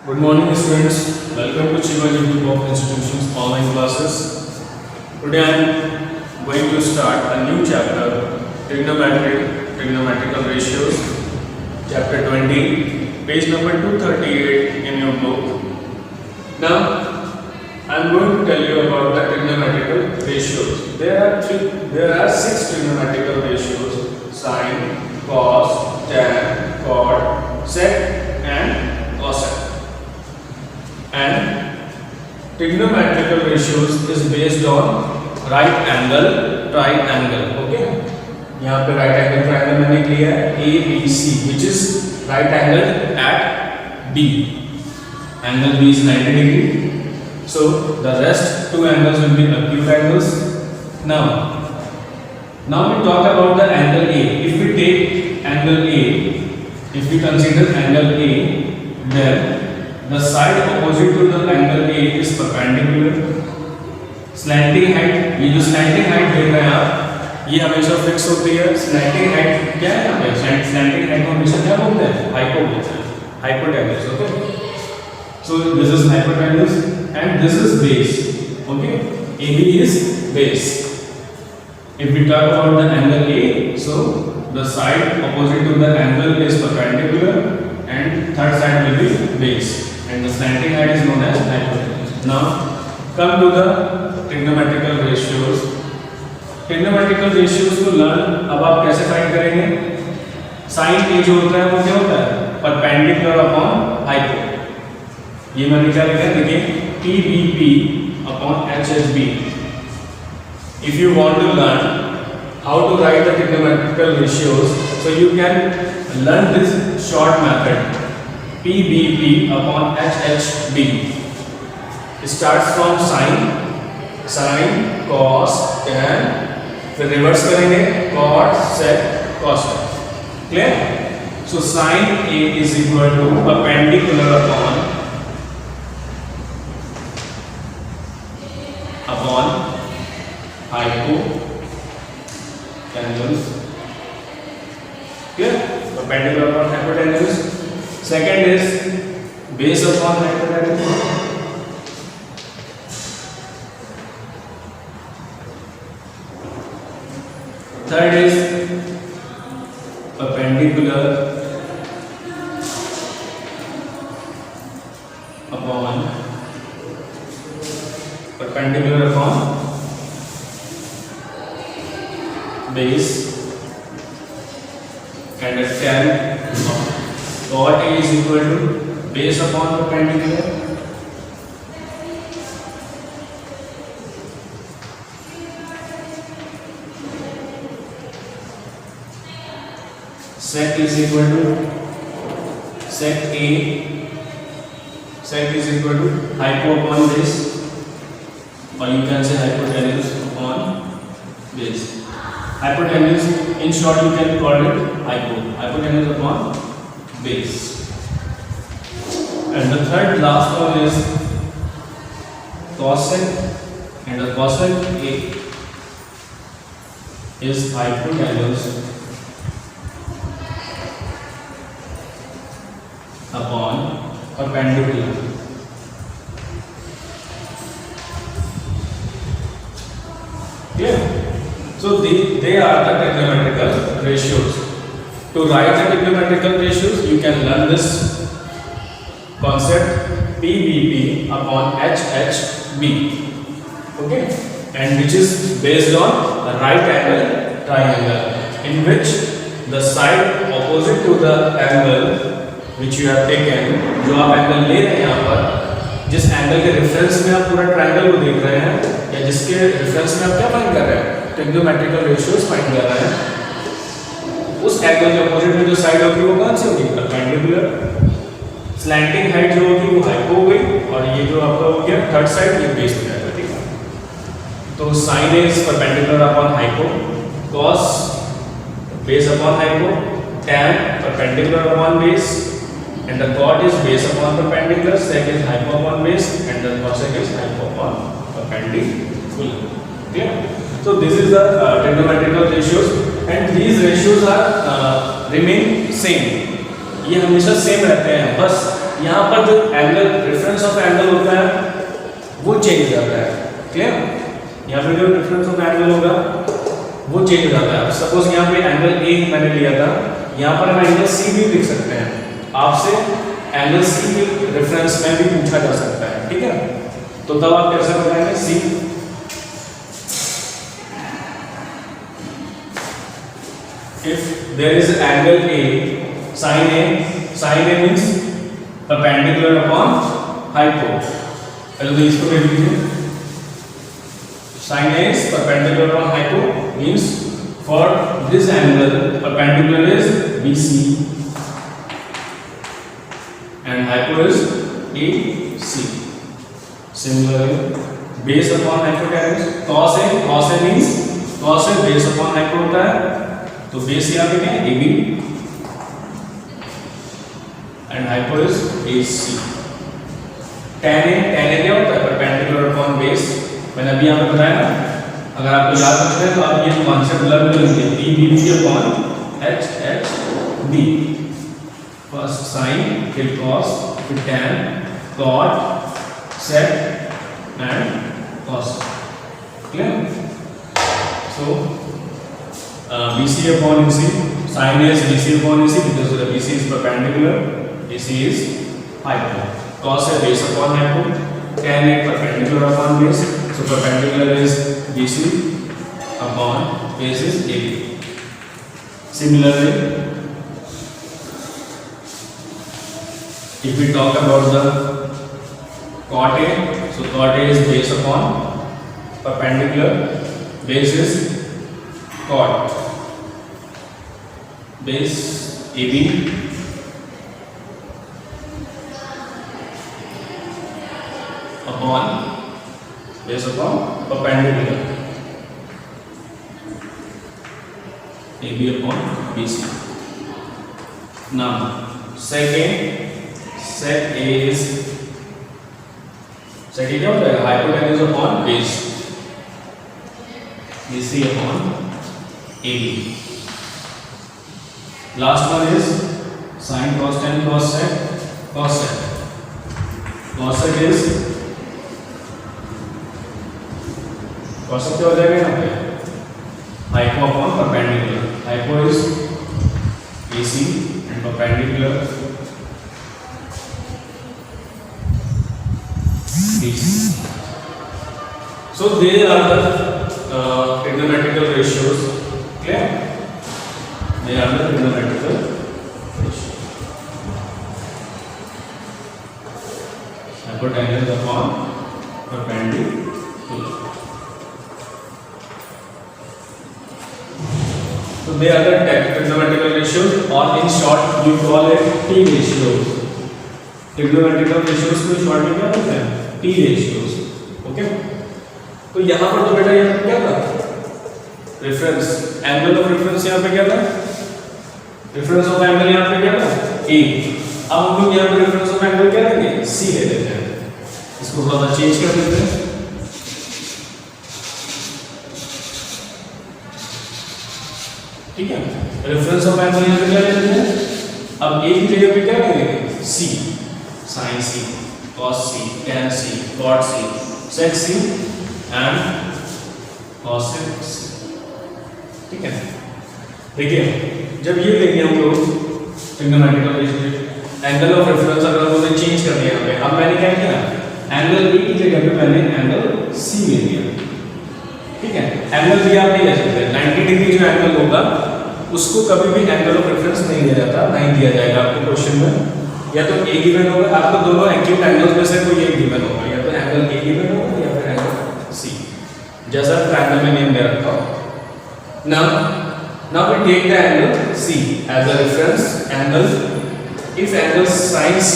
Good morning, students. Welcome to Shivaji Group of Institutions online classes. Today I am going to start a new chapter, trigonometrical ratios, chapter 20, page number 238 in your book. Now, I am going to tell you about the trigonometrical ratios. There are six trigonometrical ratios: sine, cos, tan, cot, sec, and cosec. And trigonometrical ratios is based on right angle triangle. Okay, यहाँ पे right angle triangle मैंने लिया है ABC, which is right angle at B. Angle B is 90 degree. So the rest two angles will be acute angles. Now we talk about the angle A. If we take angle A, if we consider angle A, then the side opposite to the angle A is perpendicular. Slanting height, ये जो slanting height देख रहे हैं आप, ये हमेशा fix होती है. Slanting height क्या है यहाँ पे? Slanting height को हमेशा क्या बोलते हैं? Hypo बोलते हैं. Hypotenuse, okay? So this is hypotenuse and this is base. Okay? AB is base. If we talk about the angle A, so the side opposite to the angle is perpendicular and third side will be base. And the slanting height is known as hypotenuse. Now come to the trigonometrical ratios. Trigonometrical ratios को learn अब आप कैसे find करेंगे? Sin A जो होता है वो क्या होता है? Perpendicular upon hypo. ये मैंने क्या लिखा है? देखिए PBP upon HHB. If you want to learn how to write the trigonometrical ratios, so you can learn this short method. PBP upon HHB. It starts from sine, cos, tan, फिर reverse करेंगे cot, sec, cosec. Clear? So sine A is equal to perpendicular upon hypotenuse. Clear? Perpendicular upon hypotenuse. Second is base upon hypotenuse. Third is perpendicular upon base, and a tan cot A is equal to base upon perpendicular. Sec is equal to sec A. Sec is equal to hypo upon base, or you can say hypotenuse upon base. Hypotenuse, in short, you can call it hypotenuse upon base. And the third last one is cosec, and the cosec A is hypotenuse upon perpendicular. Clear? So they are the trigonometrical ratios. To write the trigonometrical ratios, you can learn this concept PBP upon HHB. Okay, and which is based on a right angle triangle, in which the side opposite to the angle which you have taken, जो आप angle ले रहे हैं यहाँ पर, जिस angle के reference में आप पूरा ट्रायंगल को देख रहे हैं, या जिसके रेफरेंस में आप क्या फाइंड कर रहे हैं? ट्रिग्नोमेट्रिकल रेशियोज फाइंड कर रहे हैं. उस एंगल के अपोजिट में जो साइड होगी वो कौन सी होगी? परपेंडिकुलर. स्लैंटिंग हाइट जो होगी वो हाइपो हो गई, और ये जो आपका हो गया थर्ड साइड, ये बेस हो जाएगा. ठीक है, तो sine is perpendicular upon hypo, cos base upon hypo, tan perpendicular upon base, and the cot is base upon perpendicular, sec is hypo upon base, and the cosec is hypo upon perpendicular. Clear? So this is the trigonometrical ratios, and these ratios are remain same. ये हमेशा same रहते हैं, बस यहाँ पर जो angle reference of angle होता है वो चेंज हो जाता है। क्लियर? यहाँ पे जो रेफरेंस ऑफ एंगल होगा वो चेंज हो जाता है। सपोज यहाँ पे एंगल ए मैंने लिया था, यहाँ पर हम एंगल सी भी लिख सकते हैं। आपसे एंगल सी के रेफरेंस में भी पूछा जा सकता है, ठीक है? तो तब आप कैसे बताएंगे? सी if there is angle A, sin A means perpendicular upon hypo। चलो तो इसको देख लीजिए, sin A is perpendicular upon hypo means for this angle perpendicular is BC and hypo is AC। Similarly base upon hypotenuse cos A means cos A base upon hypo होता है, तो base यहाँ पे क्या है? AB and hypo is AC। tan A क्या होता है? Perpendicular upon base. मैंने अभी यहाँ पे बताया ना, अगर आपको याद रखना है तो आप ये कॉन्सेप्ट लर्न करेंगे, BB upon HB। First sine, फिर cos, फिर tan, cot, sec and cos। Clear? So BC upon AC, sin A is BC upon AC because the BC is perpendicular, AC is hypo. Cos A base upon hypo, tan A perpendicular upon base, so perpendicular is BC upon base is AB. Similarly, if we talk about the cot A, so cot A is base upon perpendicular, base is cot, base AB upon base upon perpendicular, AB upon BC। Now sec A is क्या होता है? Hypotenuse upon base, BC upon AB। Last one is sin cos tan cos sec cos sec। cos sec is cos sec क्या हो जाएगा यहाँ पे? Hypo upon perpendicular, hypo is AC and perpendicular BC। So they are the trigonometrical ratios। Clear? They are the trigonometrical ratios। Hypotenuse upon perpendicular। So they are the trigonometrical ratios, or in short we call it T ratios। trigonometrical ratios को short में क्या बोलते हैं? T ratios। Okay? तो यहाँ पर तो बेटा ये क्या था? रेफरेंस, एंगल ऑफ रेफरेंस यहाँ पे क्या था? रेफरेंस ऑफ एंगल यहाँ पे क्या था? A। अब हम लोग यहाँ पे रेफरेंस ऑफ एंगल क्या लेंगे? C ले लेते हैं। इसको थोड़ा सा चेंज कर देते हैं। ठीक है? रेफरेंस ऑफ एंगल यहाँ पे क्या लेते हैं? अब A की जगह पे क्या लेंगे? C, sin C, cos C, tan C, cot C, sec C and cos C। ठीक है? देखिए जब ये लेंगे हम लोग trigonometrical ratio, angle of reference अगर हम उसे चेंज कर दिया यहाँ पे, अब मैंने क्या किया? एंगल B की जगह पे मैंने एंगल C ले लिया। ठीक है? एंगल B आप नहीं ले सकते, 90 डिग्री जो एंगल होगा उसको कभी भी एंगल ऑफ रेफरेंस नहीं दिया जाता, नहीं दिया जाएगा आपके क्वेश्चन में। या तो A गिवन होगा, आपको दोनों एक्यूट एंगल्स में से कोई एक गिवन होगा, या तो एंगल A गिवन होगा या फिर एंगल C, जैसा ट्रायंगल में नेम दे रखा हो। Now we take the angle C as a reference angle. If angle sin C,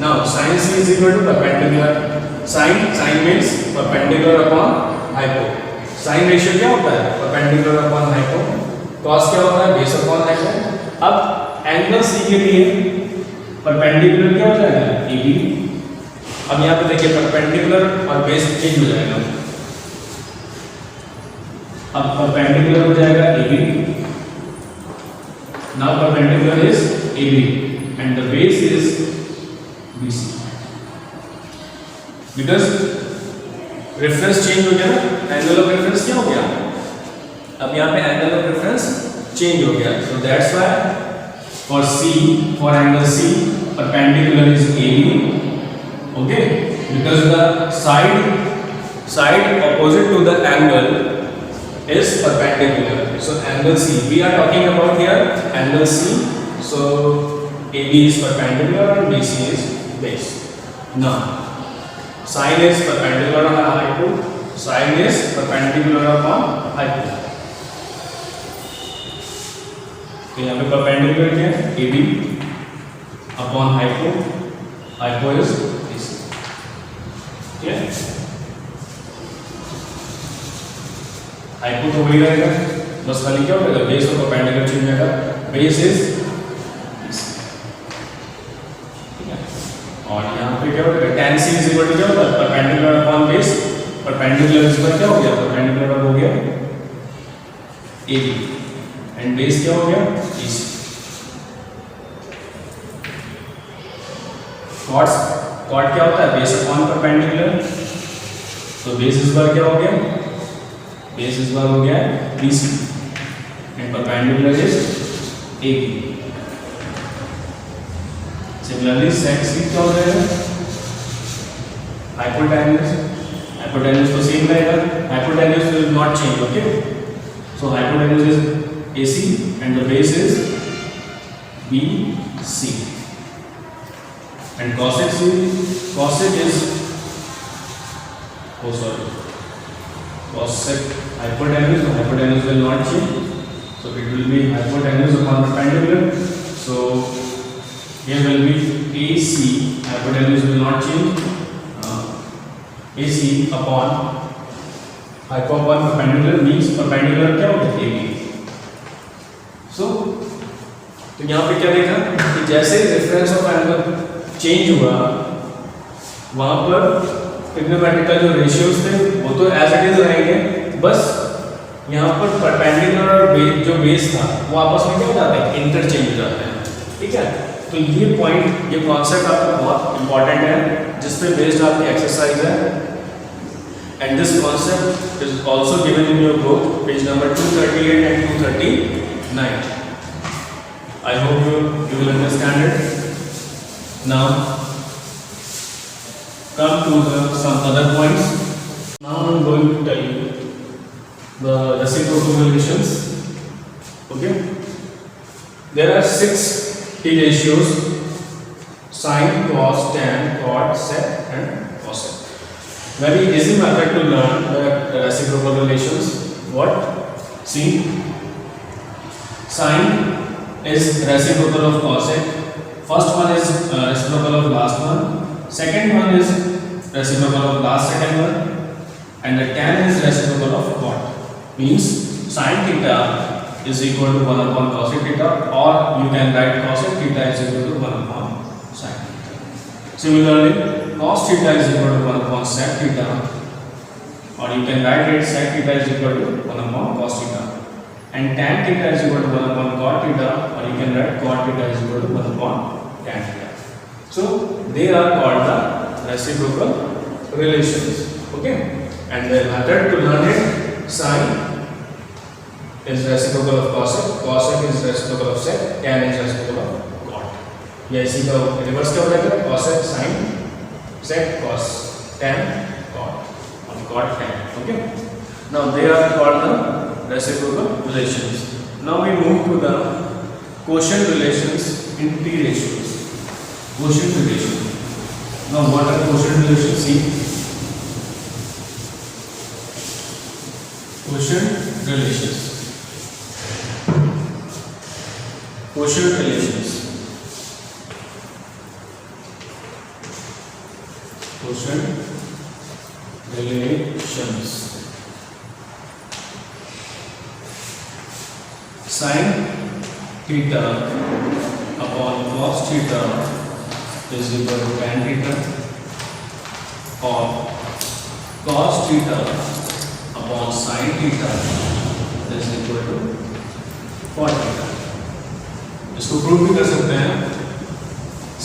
now sin C is equal to perpendicular, sin means perpendicular upon hypo। sin ratio क्या होता है? perpendicular upon hypo। cos क्या होता है? base upon hypo। अब angle C के लिए perpendicular क्या हो जाएगा? AB। अब यहाँ पे देखिए परपेंडिकुलर और बेस चेंज हो जाएगा। अब परपेंडिकुलर हो जाएगा AB। Now perpendicular is AB and the base is BC, because reference change हो गया ना, एंगल ऑफ रेफरेंस क्या हो गया, अब यहाँ पे एंगल ऑफ रेफरेंस चेंज हो गया, so that's why for C, for angle C perpendicular is AB, okay, because the side opposite to the angle is perpendicular, so angle C, we are talking about here angle C, so AB is perpendicular and BC is base. Now sine is perpendicular on hypo, sine is perpendicular upon hypo, तो यहाँ पे perpendicular क्या है, AB upon hypo, hypo is BC, ठीक है, hypo तो वही रहेगा, बस खाली क्या होगा, बेस और perpendicular चेंज होगा, बेस इज BC, ठीक है, और यहाँ पे क्या होगा, tan C is equal to क्या होगा, perpendicular upon base, perpendicular इस पर क्या हो गया, perpendicular हो गया AB, एंड बेस क्या हो गया, BC, कॉट क्या होता है, बेस अपॉन परपेंडिकुलर, तो बेस इस बार क्या हो गया, बेस इस बार हो गया BC and perpendicular is AB, similarly sec C क्या हो जाएगा, हाइपोटेन्यूज तो सेम रहेगा, hypotenuse will not change, okay, so hypotenuse is AC and the base is BC, and cosec is cosec hypotenuse will not change, so it will be hypotenuse upon perpendicular, so here will be AC, hypotenuse will not change, AC upon hypo upon perpendicular means perpendicular क्या होगा, AB, तो यहाँ पे क्या देखा कि जैसे reference of angle change हुआ, वहां पर ट्रिग्नोमेट्रिक जो रेशियोज थे वो तो एज इट इज रहेंगे, बस यहाँ पर परपेंडिकुलर और जो बेस था वो आपस में क्या हो जाते हैं, इंटरचेंज हो जाते हैं, ठीक है, तो ये पॉइंट, ये कॉन्सेप्ट आपको बहुत इंपॉर्टेंट है, जिस पे बेस्ड आपकी एक्सरसाइज है, and this concept is also given in your book page number 238 and 239. I hope you will understand it. Now come to some other points. Now I am going to tell you the reciprocal relations. Okay, there are 6 T ratios: sine, cos, tan, cot, sec and cosec. Very easy method to learn the reciprocal relations. What? See, sine is reciprocal of cosec. First one is reciprocal of last one. Second one is reciprocal of last second one. And the tan is reciprocal of cot. Means sin theta is equal to 1 upon cosec theta, or you can write cosec theta is equal to 1 upon sin theta. Similarly, cos theta is equal to 1 upon sec theta, or you can write it sec theta is equal to 1 upon cos theta. And tan theta is equal to 1 upon cot theta, or you can write cot theta is equal to 1 upon tan theta. So they are called the reciprocal relations. Okay, and the method to learn it: sine is reciprocal of cosec, cosec is reciprocal of sec, tan is reciprocal of cot. या इसी का reverse क्या हो जाएगा, cosec sin sec cos tan cot और cot tan. Okay, now they are called the reciprocal relations. Now we move to the quotient relations in T ratios. Quotient relation. Now what are quotient relations? See, quotient relations. Quotient relations. Quotient relations. Sin theta upon cos theta is equal to tan theta, or cos theta upon sin theta is equal to cot theta. इसको prove भी कर सकते हैं.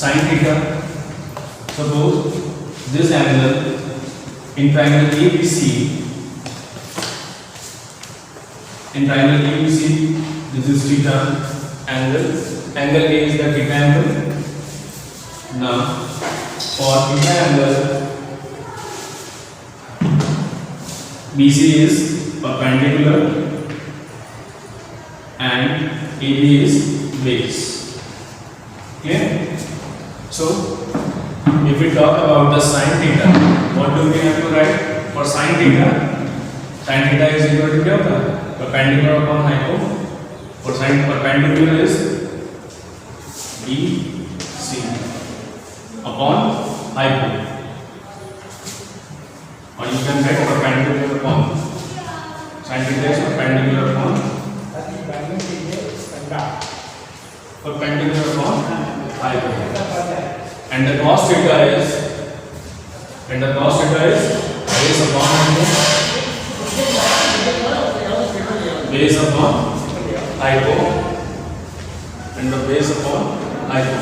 sin theta suppose this angle in triangle ABC, this is theta angle. Angle A is the theta angle. Now for theta angle, BC is perpendicular and AB is base. Clear? So if we talk about the sin theta, what do we have to write for sin theta? Sin theta is equal to क्या होता है? Perpendicular upon hypo. For sin perpendicular is BC upon hypo. Or you can write perpendicular upon. Sin theta is perpendicular upon hypo. And the cos theta is base upon hypo, and the base upon hypo.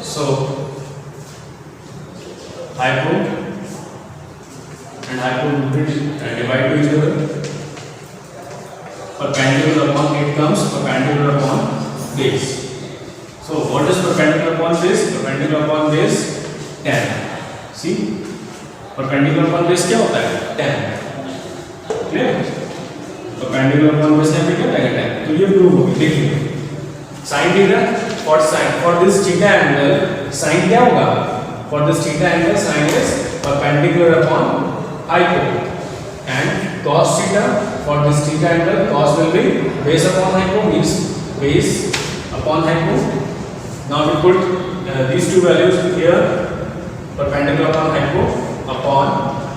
So hypo and hypo will be divide to each other. Perpendicular upon it comes perpendicular upon base. So what is perpendicular upon base? Perpendicular upon base tan. See, perpendicular upon base क्या होता है? Tan. Clear? Perpendicular upon base यहाँ पे क्या होता है? Tan. तो ये प्रूव होगी. देखिए, sin theta for this theta angle sin क्या होगा? For this theta angle sin is perpendicular upon hypo, and cos theta for this theta angle cos will be base upon hypo, means base upon hypo. Now we put these two values here, perpendicular upon hypo upon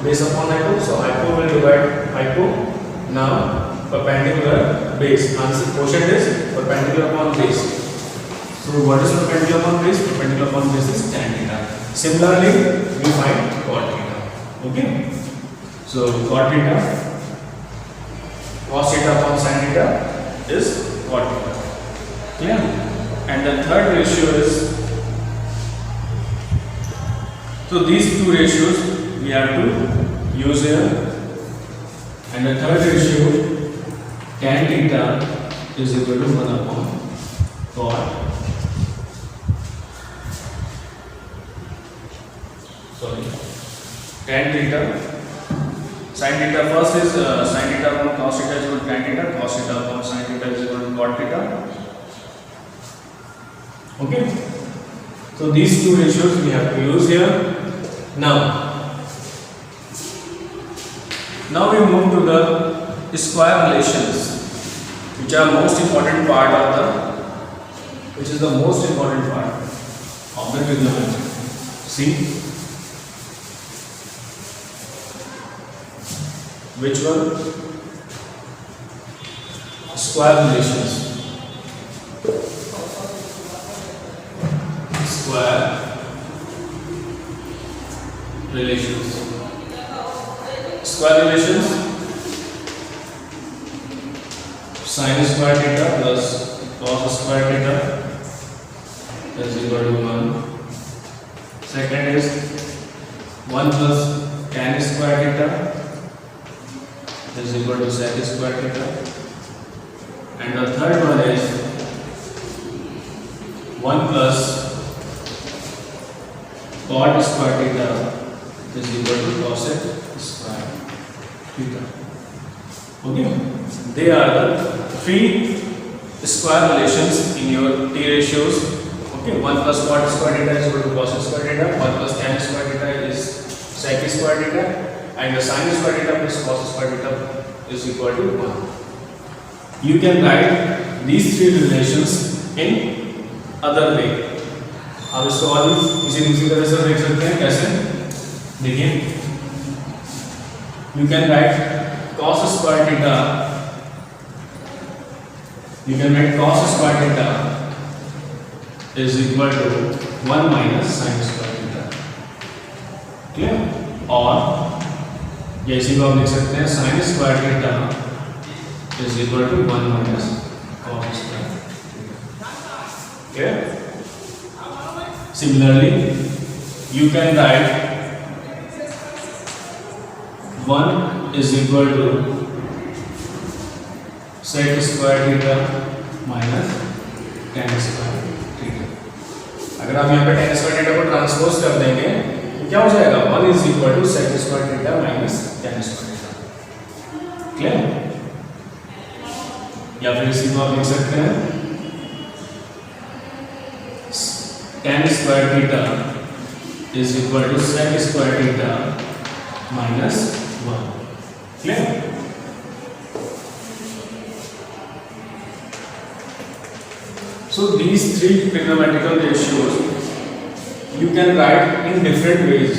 base upon hypo. So hypo will divide hypo. Now perpendicular base. Answer quotient is perpendicular upon base. So what is perpendicular upon base? Perpendicular upon base is tan theta. Similarly, we find cot theta. Okay. So cot theta, cos theta upon sin theta is cot theta. Clear? And the third ratio is, so these two ratios we have to use here. And the third ratio, tan theta is equal to 1 upon cot. Tan theta, sin theta first is sin theta upon cos theta is equal to tan theta, cos theta upon sin theta is equal to cot theta. Okay, so these two ratios we have to use here. Now we move to the square relations, which are most important part of the trigonometry. See, which one? Square relations. Square relations. Sin square theta plus cos square theta is equal to 1. Second is 1 plus tan square theta is equal to sec square theta. And the third one is 1 plus cot square theta is equal to cosec square theta. Okay, they are the three square relations in your T ratios. Okay, 1 plus cot square theta is equal to cosec square theta, 1 plus tan square theta is sec square theta, and the sin square theta plus cos square theta is equal to 1. You can write these three relations in other way. आप इसको और भी किसी दूसरी तरह से देख सकते हैं. कैसे? देखिए, you can write cos square theta. Is equal to 1 minus sin square theta. Clear? और जैसे को आप लिख सकते हैं sin square theta is equal to 1 minus cos square theta. Clear? Similarly, you can write 1 is equal to sec square theta minus tan square theta. अगर हम यहाँ पे tan square theta को ट्रांसपोज कर देंगे तो क्या हो जाएगा? 1 is equal to sec square theta minus tan square theta. Clear? या फिर इसी को आप लिख सकते हैं tan square theta is equal to sec square theta minus 1. Clear? So these three trigonometrical ratios you can write in different ways.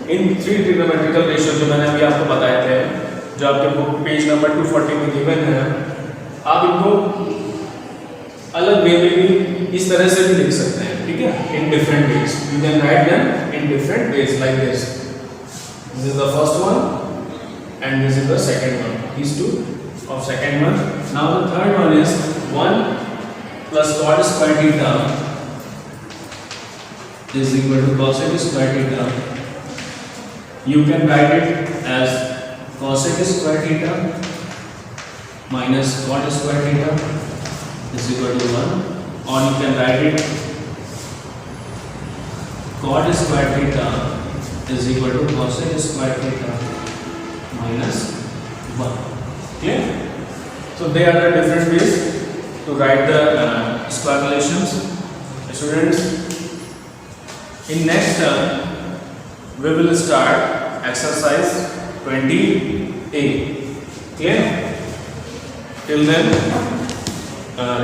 In three trigonometrical ratios जो मैंने अभी आपको बताए थे, जो आपके बुक पेज नंबर 240 में गिवन है, आप इनको अलग वे में भी इस तरह से भी लिख सकते हैं, ठीक है? In different ways. You can write them in different ways like this. This is the first one, and this is the second one. These two of second one. Now the third one is 1 plus cot square theta is equal to cosec square theta. You can write it as cosec square theta minus cot square theta is equal to 1, or you can write it cot square theta is equal to cosec square theta minus 1. Clear? So they are the different ways to write the square relations. Students, in next term we will start exercise 20A. Clear? Till then,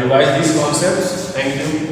revise these concepts. Thank you.